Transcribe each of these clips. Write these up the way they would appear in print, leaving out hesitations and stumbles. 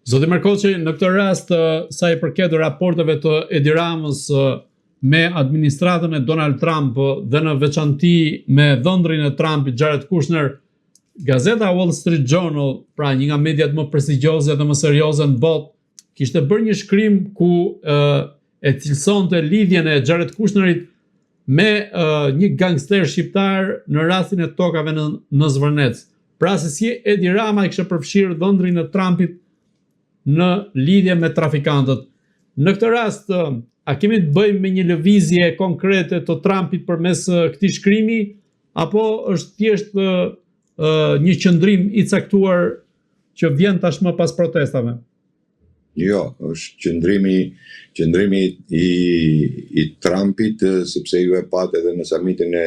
Zoti Markoçi, në këtë rast, sa i përket raporteve të Edi Ramës me administratën e Donald Trump dhe në veçanti me dhëndrin e Trumpit, Jared Kushner, gazeta Wall Street Journal, pra një nga mediat më prestigjioze dhe më serioze në botë, kishte bërë një shkrim ku e cilësonte lidhjen e Jared Kushnerit me një gangster shqiptar në rastin e tokave në Zvërnec. Pra se si Edi Rama i kishte përfshirë dhëndrin e Trumpit në lidhje me trafikantët. Në këtë rast, a kemi të bëjmë me një lëvizje konkrete të Trumpit përmes këtij shkrimi, apo është thjesht një qëndrim i caktuar që vjen tashmë pas protestave? Jo, është qëndrimi i Trumpit, sepse ju e patë edhe në samitin e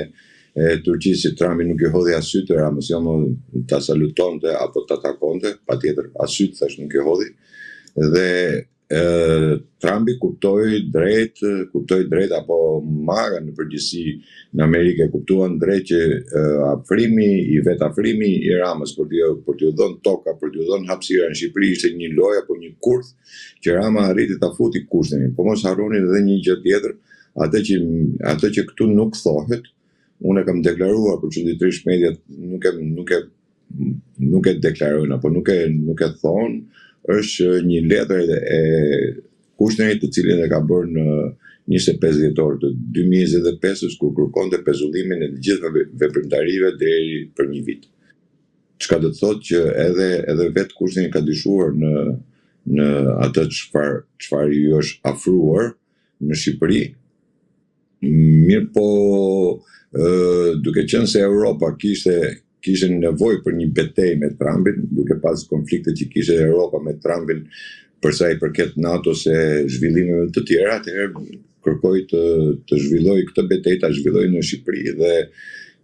Turqisë që Trumpi nuk i hodhi as sytë Ramës, jo më ta salutonte apo ta takonte, patjetër as sytë thash nuk i hodhi. Dhe Trumpi kuptoi drejt apo marrë në përgjithësi në Amerikë kuptuan drejt që afrimi i Ramës për t'ju dhënë toka, për t'ju dhënë hapësira në Shqipëri ishte një lojë apo një kurth që Rama arriti ta futi Kushnerin. Po mos harroni edhe një gjë tjetër, atë që këtu nuk thohet, unë e kam deklaruar, por çuditërisht mediat nuk e deklarojnë apo nuk e thonë, është një letër e Kushnerit të cilin e ka bërë në 25 dhjetor të 2025 kur kërkonte pezullimin e të gjithë veprimtarive deri për një vit. Çka do të thotë që edhe vetë Kushneri ka dyshuar në atë çfarë ju është afruar në Shqipëri. Mirë po, duke qenë se Europa kishte nevojë për një betejë me Trumpin, duke pas konfliktet që kishte Europa me Trumpin për sa i përket NATO se zhvillimeve të tjera, atëherë kërkoi të zhvilloj këtë betejë, ta zhvilloj në Shqipëri dhe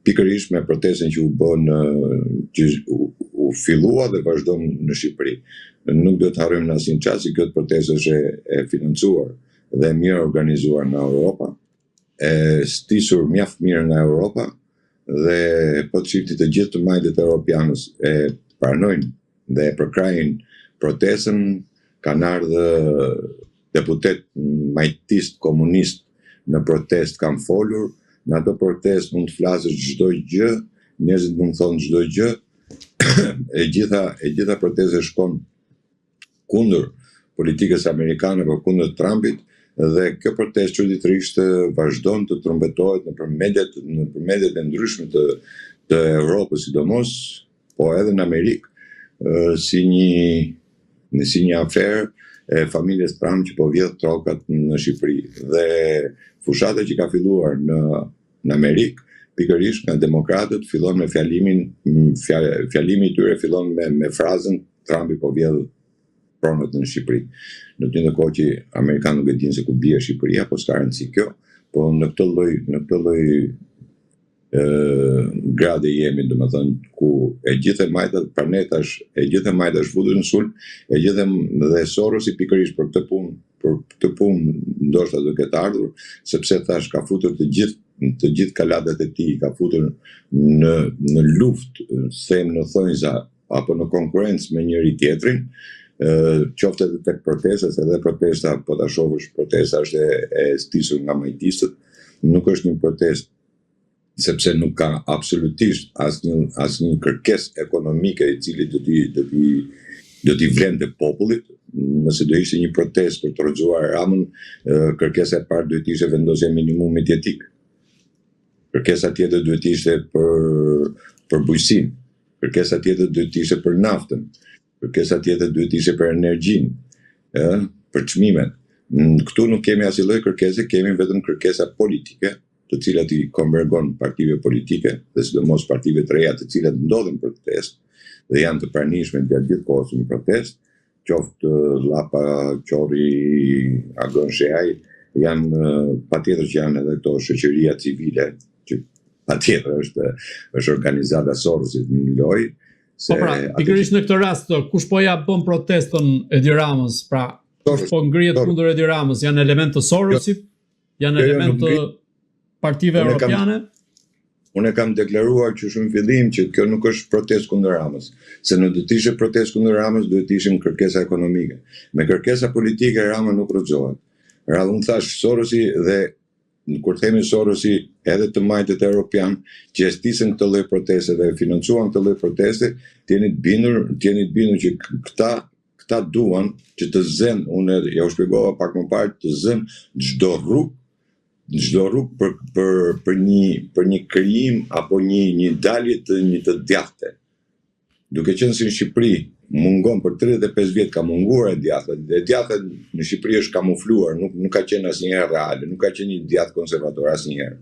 pikërisht me protestën që u fillua dhe vazhdon në Shqipëri. Nuk do të harrojmë në asnjë çast që këtë protestë është e financuar dhe mirë organizuar nga Europa, e stisur mjaft mirë nga Europa, dhe po të shifti të gjithë të majtet europianës e pranojnë dhe e përkrajnë protestën, kanë ardhur deputet majtist komunist në protest kanë folur, në ato protest mund të flasësh çdo gjë, njerëzit mund të thonë çdo gjë, e gjitha protestet shkon kundër politikës amerikane apo kundër Trumpit, dhe kjo protestë çuditërisht vazhdon të trumbetohet nëpër mediat e ndryshme të Europës sidomos, po edhe në Amerikë, si një aferë e familjes Trump që po vjedh trokat në Shqipëri. Dhe fushata që ka filluar në Amerikë, pikërisht nga demokratët, fillon me fjalimi i tyre fillon me frazën Trumpi po vjedh pronët në Shqipëri. Në të njëjtën kohë që amerikanët nuk e dinë se ku bie Shqipëria, po s'ka rëndësi kjo, po në këtë lloj grade jemi, domethënë ku e gjithë majtat planetash, e gjithë majtat futur në sulm, e gjithë dhe Sorosi pikërisht për këtë punë ndoshta do ketë ardhur, sepse thash ka futur të gjithë kaladat e tij, ka futur në luftë, them në thonjza apo në konkurrencë me njëri tjetrin, qoftë edhe tek protestat, edhe protesta, po ta shohësh, protesta është e stisur nga majtistët, nuk është një protestë sepse nuk ka absolutisht asnjë kërkesë ekonomike i cili do t'i vlente popullit. Nëse do ishte një protestë për të rrëzuar Ramën, kërkesa e parë duhet ishte vendosja e minimumit jetik. Kërkesa tjetër duhet ishte për bujqësinë. Kërkesa tjetër duhet ishte për naftën. Kërkesa tjetër duhet ishte për energjinë, për çmimet. Këtu nuk kemi asnjë lloj kërkese, kemi vetëm kërkesa politike, të cilat i konvergon partive politike, dhe sidomos partive të reja të cilat ndodhin protestë dhe janë të pranishme gjatë gjithë kohës në protestë, qoftë Llapa, Qori, Agon Sheaj, janë patjetër që janë edhe këto shoqëria civile, që patjetër është organizata Sorosit në lojë. Po pra, pikërisht në këtë rast, kush po ja bën protestën Edi Ramës, pra, kush po ngrihet kundër Edi Ramës, janë element të Sorosit, janë element të partive europiane? Unë e kam deklaruar që shumë fillim që kjo nuk është protestë kundër Ramës, se në do të ishte protestë kundër Ramës, duhet të ishim kërkesa ekonomike. Me kërkesa politike Rama nuk rrëzohet. Unë thash Sorosi dhe kur themi Sorosi edhe të majtët europian që estisën këtë lloj proteste dhe financuan këtë lloj proteste, t'jeni të bindur që këta duan që të zën, unë ja u shpjegova pak më parë, të zën çdo rrugë për një krijim apo një dalje të djathte. Duke qenë se në Shqipëri mungon për 35 vjet ka munguar e djatha në Shqipëri është kamufluar, nuk ka qenë asnjëherë reale, nuk ka qenë një djathtë konservator asnjëherë.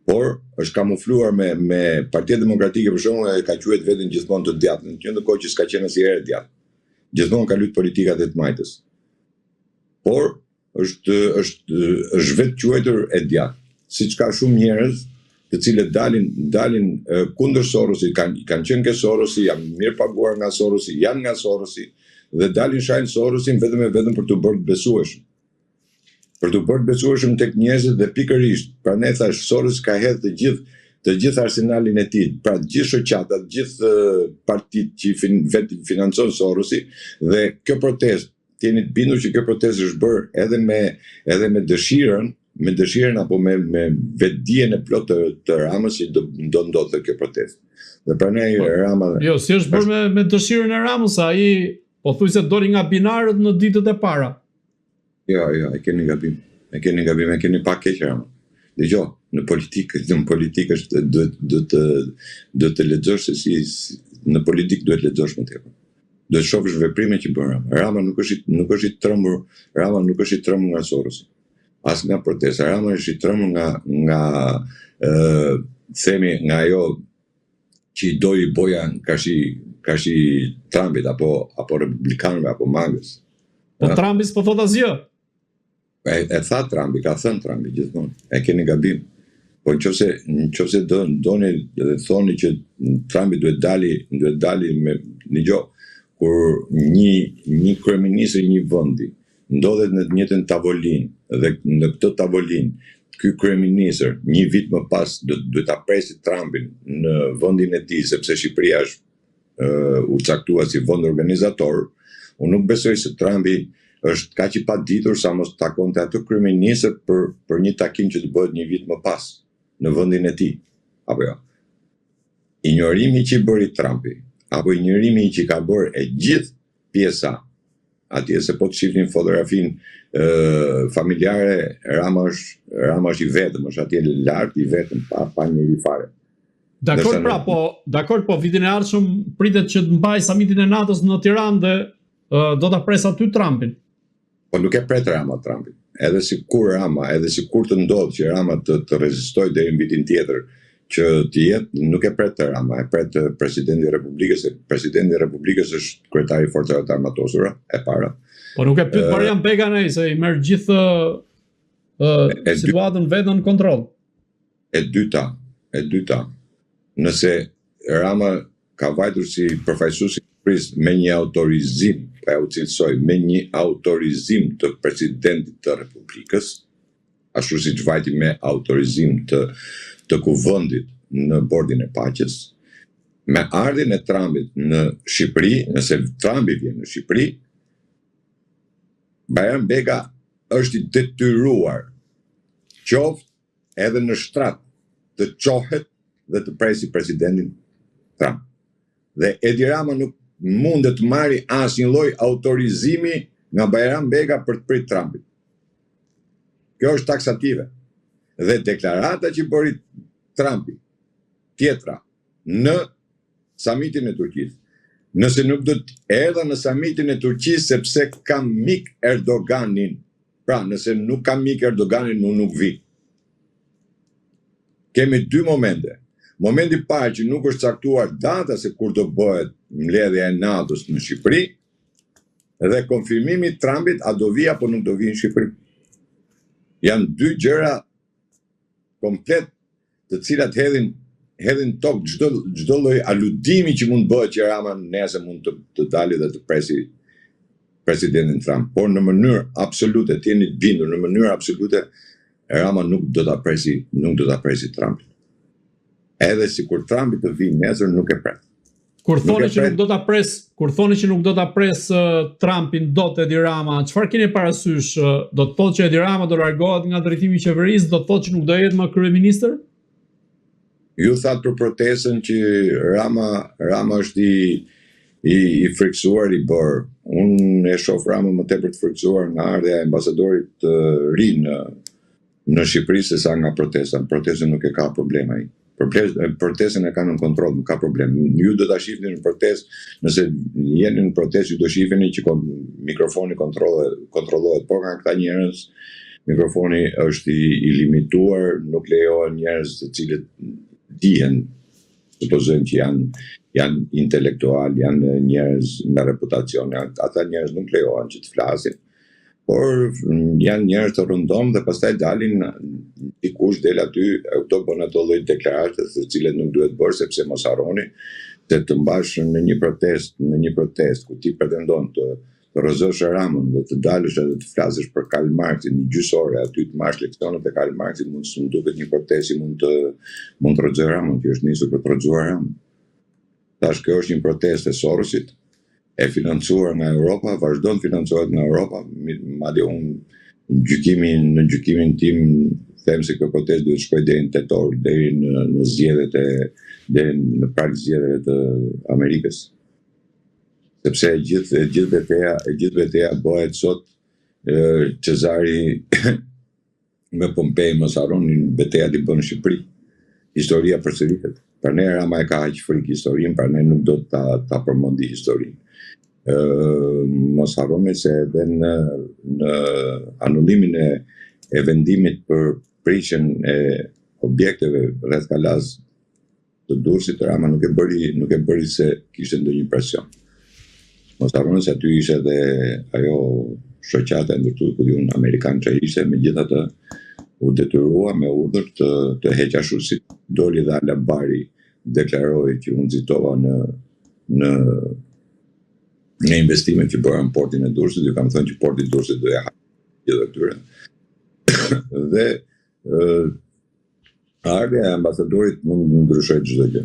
Por është kamufluar me Partia Demokratike për shembull, ka quajtur veten gjithmonë të djathtë, në një kohë që s'ka qenë asnjëherë djathtë. Gjithmonë ka luajtur politikat e të majtës. Por është vetë quajtur e djathtë, siç ka shumë njerëz të cilët dalin kundër Sorosit, kanë qenë ke Sorosi, janë mirë paguar nga Sorosi, janë nga Sorosi dhe dalin shajnë Sorosin vetëm për të bërë besueshëm. Për të bërë besueshëm tek njerëzit dhe pikërisht, prandaj thash Soros ka hedhë të gjithë arsenalin e tij, pra të gjithë shoqatat, të gjithë partitë që vetë financon Sorosi dhe kjo protestë, jeni të bindur që kjo protestë është bërë edhe me dëshirën apo me vetdijen e plotë të Ramës që do ndodhte kjo protestë. Dhe prandaj Rama Jo, si është bërë me dëshirën e Ramës, ai pothuajse doli nga binarët në ditët e para. Jo, e keni gabim. E keni pak keq Rama. Dgjoj, në politikë është duhet të lexosh se si në politikë duhet lexosh më tepër. Duhet shohësh veprimet që bën Rama. Rama nuk është i trembur nga Sorosi. As nga protesta. Rama është i trembur nga themi nga ajo që i doi boja ka shi Trumpit apo republikanëve apo mangës. Po Trumpi s'po thot asgjë. E tha Trumpi, ka thënë Trumpi gjithmonë. E keni gabim. Po nëse doni dhe thoni që Trumpi duhet dali me një gjë, kur një kryeminist i një vendi ndodhet në të njëjtën tavolinë dhe në këtë tavolinë ky kryeminist një vit më pas duhet ta presi Trumpin në vendin e tij sepse Shqipëria është u caktuar si vend organizator, unë nuk besoj se Trumpi është kaq i paditur sa mos takonte atë kryeminist për një takim që të bëhet një vit më pas në vendin e tij. Apo jo. Injorimi që i bëri Trumpi apo injorimi që ka bërë e gjithë pjesa atje, se po të shifnin fotografinë familjare, Rama është i vetëm, është atje lart i vetëm pa njëri fare. Dakor, po vitin e ardhshëm pritet që të mbaj samitin e NATO-s në Tiranë dhe do ta pres aty Trumpin. Po nuk e pret Rama Trumpin. Edhe si kur të ndodhë që Rama të rezistoj deri në vitin tjetër, që të jetë, nuk e pret të Rama, e pret presidenti i Republikës, presidenti i Republikës është kryetari i forcave të armatosura, e para. Po nuk e pyet Marian Beganej se i merr gjithë situatën vetën në kontroll. E dyta, nëse Rama ka vajtur si përfaqësues i Shqipërisë me një autorizim, pa u cilësoj, me një autorizim të presidentit të Republikës, ashtu siç vajti me autorizim të kuvendit në bordin e paqes, me ardhin e Trumpit në Shqipëri, nëse Trumpi vjen në Shqipëri, Bajram Bega është i detyruar qoftë edhe në shtrat të qohet dhe të presi presidentin Trump. Dhe Edi Rama nuk mundet të marri asnjë lloj autorizimi nga Bajram Bega për të prit Trumpit. Kjo është taksative. Dhe deklarata që bëri Trumpi tjetra në samitin e Turqisë, nëse nuk do të erdha në samitin e Turqisë sepse kam mik Erdoganin. Pra, nëse nuk kam mik Erdoganin, unë nuk vi. Kemi dy momente. Momenti i parë që nuk është caktuar data se kur do bëhet mbledhja e NATO-s në Shqipëri, dhe konfirmimi i Trumpit a do vi apo nuk do vi në Shqipëri. Janë dy gjëra komplet të cilat hedhin tokë çdo lloj aludimi që mund bëhet që Rama nesër mund të dalë dhe të presi presidentin Trump, por në mënyrë absolute, të jeni të bindur, në mënyrë absolute Rama nuk do ta presi Trumpin. edhe sikur Trumpi të vinë nesër nuk e pret. Kur thoni që nuk do ta pres Trumpin dot Edi Rama, çfarë keni parasysh? Do të thotë që Edi Rama do largohet nga drejtimi i qeverisë, do të thotë që nuk do jetë më kryeministër? Ju thatë për protestën që Rama është i friksuar i bërë. Unë e shoh Ramën më tepër të friksuar nga ardha e ambasadorit të ri në Shqipëri se sa nga protesta. Protestën nuk e ka problem ai. Protestën e ka në kontroll, nuk ka problem. Ju do ta shihni në protestë, nëse jeni në protestë, ju do shihni që mikrofoni kontrollohet, por nga këta njerëz mikrofoni është i limituar, nuk lejohen njerëz të cilët dihen, supozojmë që janë intelektual, janë njerëz me reputacion, ata njerëz nuk lejohen që të flasin, por janë njerëz të rëndom dhe pastaj dalin dikush del aty, këto bën ato lloj deklarate të cilat nuk duhet bërë sepse mos harroni se të mbash në një protestë ku ti pretendon të rrëzosh Ramën dhe të dalësh edhe të flasësh për Karl Marxin një gjysore, aty të marrësh leksionet e Karl Marxit, mund të duket një protestë, mund të rrëzoj Ramën, që është nisur për të rrëzuar Ramën. Tash kjo është një protestë e Sorosit, e financuar nga Europa, vazhdon të financohet nga Europa, madje unë në gjykimin tim them se kjo protestë duhet shkojë deri në tetor, deri në zgjedhjet deri në prag zgjedhjeve të Amerikës. Sepse e gjithë betejë bëhet sot Cezari me Pompej mos harronin betejat i bën në Shqipëri. Historia përsëritet. Prandaj Rama e ka aq frikë historinë, prandaj nuk do ta përmendi historinë. Mos harroni se edhe në anullimin e vendimit për prishjen e objekteve rreth Kalaz të Durrësit, Rama nuk e bëri se kishte ndonjë presion. Mos harroni se aty ishte edhe ajo shoqata e ndërtuar ku diun amerikan që ishte, megjithatë u detyrua me urdhër të heq ashtu si doli dhe Ala Bari deklaroi që unë nxitova në investimet që bëra në portin e Durrësit, ju kam thënë që porti i Durrësit do ja hapë gjithë atyre. Dhe ardha e ambasadorit mund të ndryshojë çdo gjë.